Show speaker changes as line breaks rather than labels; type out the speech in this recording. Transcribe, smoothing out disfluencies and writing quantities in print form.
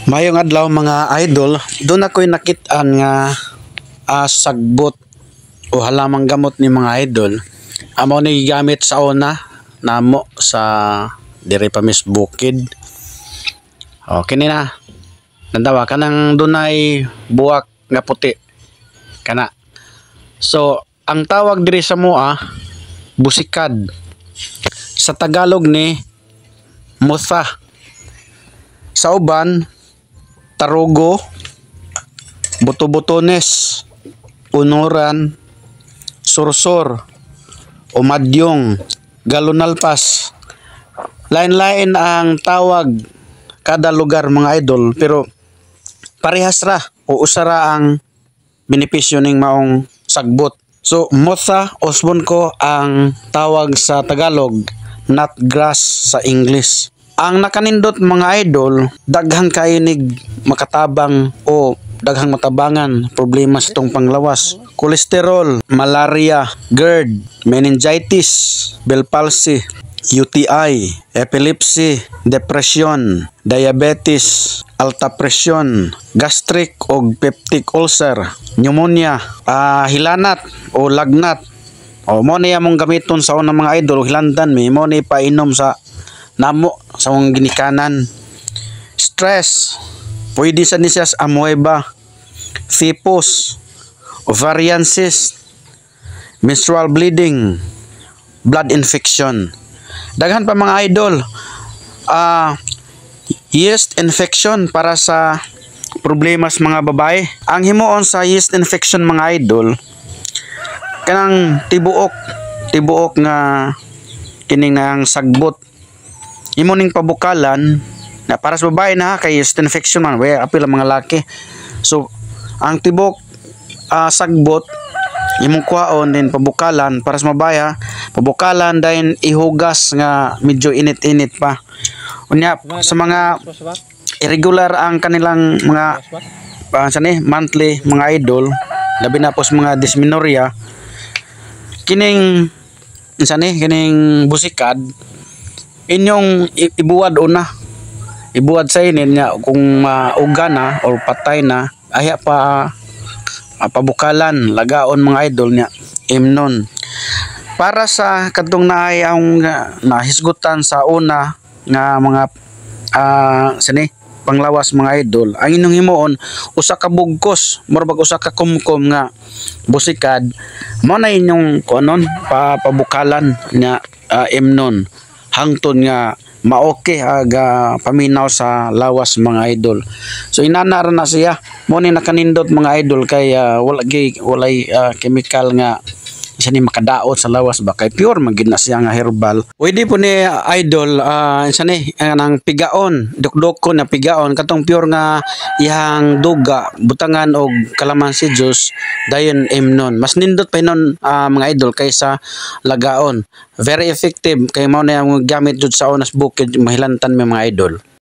Mayong adlaw mga idol, doon ako'y nakitaan nga sagbot o halamang gamot ni mga idol. Amo ni gamit sa una namo sa dire pa mis bukid. O kini na. Nandawa kanang dunay buwak nga puti. Kana. So, ang tawag diri sa mua busikad. Sa Tagalog ni mutha. Sa uban tarugo, buto-butones, unuran, sursur, umadyong, galunalpas. Lain-lain ang tawag kada lugar mga idol, pero parehas ra o usara ang benepisyo ning maong sagbot. So motha osbon ko ang tawag sa Tagalog, nut grass sa English. Ang nakanindot mga idol, daghang kainig makatabang o daghang matabangan problema sa itong panglawas. Kolesterol, malaria, GERD, meningitis, Bell palsy, UTI, epilepsy, depression, diabetes, alta presyon, gastric o peptic ulcer, pneumonia, hilanat o lagnat. O mo niya mong gamiton sa unang mga idol, hilandan mi, mo ni painom sa namo sa mong ginikanan. Stress, pwede sa nisas amoeba, typhus, ovarian cyst, menstrual bleeding, blood infection. Daghan pa mga idol. Yeast infection para sa problema sa mga babae. Ang himuon sa yeast infection mga idol, kanang tibuok nga kining nang sagbot. Imo ning pabukalan na para sa babae na kay yeast infection man, way apil ang mga laki. So ang tibok sagbot imong kuhaon din pabukalan para sa mabaya, pabukalan din ihugas nga medyo init-init pa. Unya sa mga irregular ang kanilang mga monthly mga idol, labi na po sa mga dysmenorrhea, kining kining busikad inyong ibuwad una. Ibuwad sa inin nga kung uga na or patay na, aya pa pabukalan lagaon mga idol niya imnon para sa kadtong naay ang nahisgutan sa una nga mga panglawas mga idol. Ang inyong himuon usa ka bugkos murag usa ka kumkum nga busikad, mo na inyong kuanon pabukalan nga imnon hangtod nga maoke aga paminaw sa lawas mga idol. So inana ra na siya mo ni nakanindot mga idol kay walay chemical nga isa ni makadaot sa lawas ba kay pure magid na siya nga herbal. Pwede po ni idol isa ni nang pigaon, dukdok na pigaon katong pure nga ihang duga butangan og kalamansi juice dayon imnon. Mas nindot pa hinon mga idol kaysa lagaon. Very effective kay mao na yung gamit jud sa unas bukid mahilantan may mga idol.